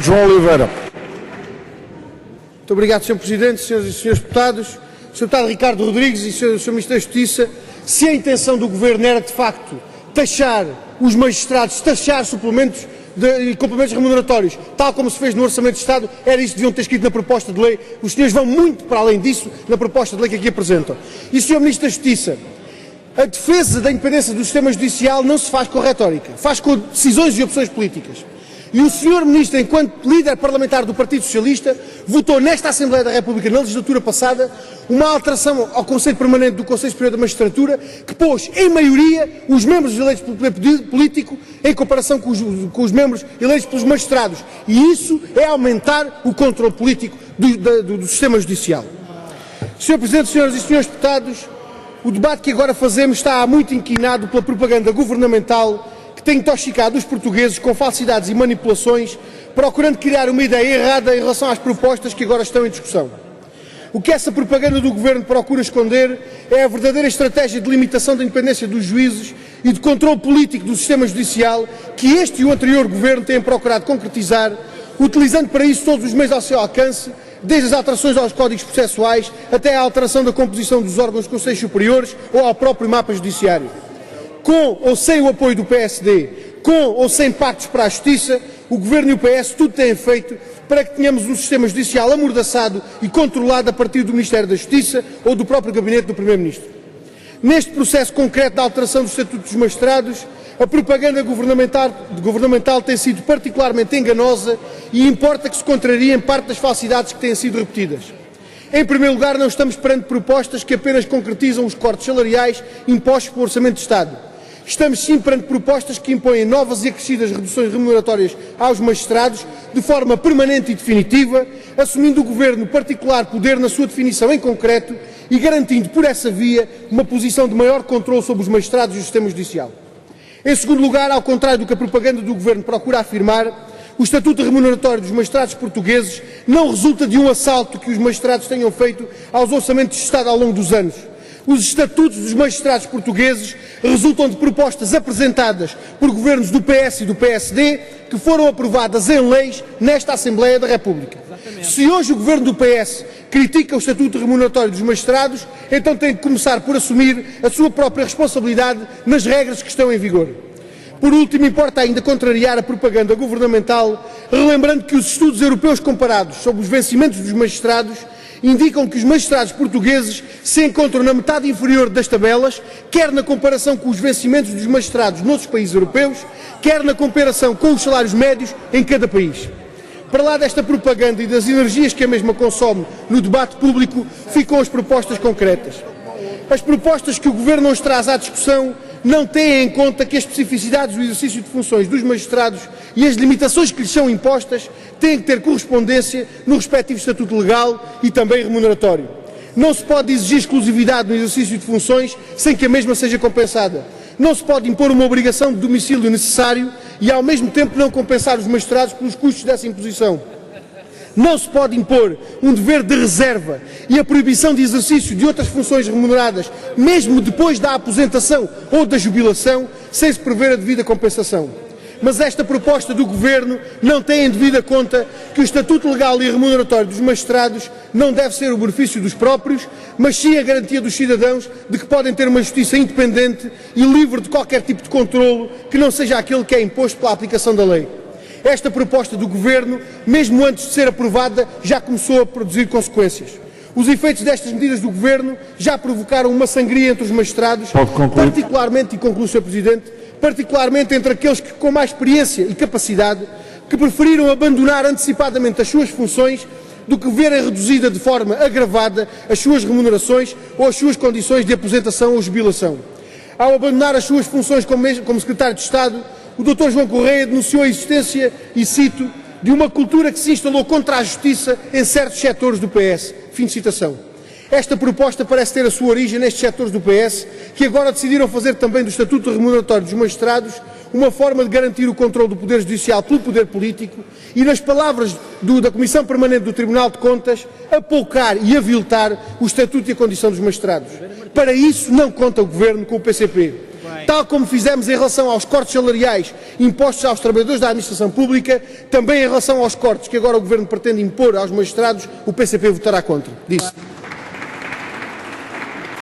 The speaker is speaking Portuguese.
deputado João Oliveira. Muito obrigado, Sr. Presidente, Sras. e Srs. deputados. Sr. deputado Ricardo Rodrigues e Sr. Ministro da Justiça, se a intenção do Governo era, de facto, taxar os magistrados, taxar suplementos e complementos remuneratórios, tal como se fez no Orçamento de Estado, era isso que deviam ter escrito na proposta de lei. Os senhores vão muito para além disso na proposta de lei que aqui apresentam. E, Sr. Ministro da Justiça, a defesa da independência do sistema judicial não se faz com retórica, faz com decisões e opções políticas. E o Sr. Ministro, enquanto líder parlamentar do Partido Socialista, votou nesta Assembleia da República, na legislatura passada, uma alteração ao Conselho Permanente do Conselho Superior da Magistratura, que pôs, em maioria, os membros eleitos pelo poder político em comparação com os membros eleitos pelos magistrados. E isso é aumentar o controle político do sistema judicial. Sr. Presidente, Sras. e Srs. deputados, o debate que agora fazemos está muito inquinado pela propaganda governamental que tem intoxicado os portugueses com falsidades e manipulações, procurando criar uma ideia errada em relação às propostas que agora estão em discussão. O que essa propaganda do Governo procura esconder é a verdadeira estratégia de limitação da independência dos juízes e de controle político do sistema judicial que este e o anterior Governo têm procurado concretizar, utilizando para isso todos os meios ao seu alcance, desde as alterações aos códigos processuais até à alteração da composição dos órgãos dos Conselhos Superiores ou ao próprio mapa judiciário. Com ou sem o apoio do PSD, com ou sem pactos para a Justiça, o Governo e o PS tudo têm feito para que tenhamos um sistema judicial amordaçado e controlado a partir do Ministério da Justiça ou do próprio gabinete do Primeiro-Ministro. Neste processo concreto da alteração do Estatuto dos Magistrados, a propaganda governamental tem sido particularmente enganosa e importa que se contrariem parte das falsidades que têm sido repetidas. Em primeiro lugar, não estamos perante propostas que apenas concretizam os cortes salariais impostos pelo Orçamento de Estado. Estamos sim perante propostas que impõem novas e acrescidas reduções remuneratórias aos magistrados de forma permanente e definitiva, assumindo o Governo particular poder na sua definição em concreto e garantindo por essa via uma posição de maior controle sobre os magistrados e o sistema judicial. Em segundo lugar, ao contrário do que a propaganda do Governo procura afirmar, o Estatuto Remuneratório dos Magistrados Portugueses não resulta de um assalto que os magistrados tenham feito aos orçamentos de Estado ao longo dos anos. Os estatutos dos magistrados portugueses resultam de propostas apresentadas por governos do PS e do PSD que foram aprovadas em leis nesta Assembleia da República. Exatamente. Se hoje o governo do PS critica o Estatuto Remuneratório dos Magistrados, então tem que começar por assumir a sua própria responsabilidade nas regras que estão em vigor. Por último, importa ainda contrariar a propaganda governamental, relembrando que os estudos europeus comparados sobre os vencimentos dos magistrados indicam que os magistrados portugueses se encontram na metade inferior das tabelas, quer na comparação com os vencimentos dos magistrados noutros países europeus, quer na comparação com os salários médios em cada país. Para lá desta propaganda e das energias que a mesma consome no debate público, ficam as propostas concretas. As propostas que o Governo nos traz à discussão não têm em conta que as especificidades do exercício de funções dos magistrados e as limitações que lhes são impostas têm que ter correspondência no respectivo estatuto legal e também remuneratório. Não se pode exigir exclusividade no exercício de funções sem que a mesma seja compensada. Não se pode impor uma obrigação de domicílio necessário e ao mesmo tempo não compensar os magistrados pelos custos dessa imposição. Não se pode impor um dever de reserva e a proibição de exercício de outras funções remuneradas, mesmo depois da aposentação ou da jubilação, sem se prever a devida compensação. Mas esta proposta do Governo não tem em devida conta que o Estatuto Legal e Remuneratório dos Magistrados não deve ser o benefício dos próprios, mas sim a garantia dos cidadãos de que podem ter uma justiça independente e livre de qualquer tipo de controlo que não seja aquele que é imposto pela aplicação da lei. Esta proposta do Governo, mesmo antes de ser aprovada, já começou a produzir consequências. Os efeitos destas medidas do Governo já provocaram uma sangria entre os magistrados, particularmente, e concluo, Sr. Presidente, particularmente entre aqueles que, com mais experiência e capacidade, que preferiram abandonar antecipadamente as suas funções do que verem reduzida de forma agravada as suas remunerações ou as suas condições de aposentação ou jubilação. Ao abandonar as suas funções como Secretário de Estado, o Dr. João Correia denunciou a existência, e cito, de uma cultura que se instalou contra a justiça em certos setores do PS. Fim de citação. Esta proposta parece ter a sua origem nestes setores do PS, que agora decidiram fazer também do Estatuto Remuneratório dos Magistrados uma forma de garantir o controle do Poder Judicial pelo Poder Político e, nas palavras da Comissão Permanente do Tribunal de Contas, apoucar e aviltar o Estatuto e a condição dos magistrados. Para isso não conta o Governo com o PCP. tal como fizemos em relação aos cortes salariais impostos aos trabalhadores da administração pública, também em relação aos cortes que agora o Governo pretende impor aos magistrados, o PCP votará contra. Disse.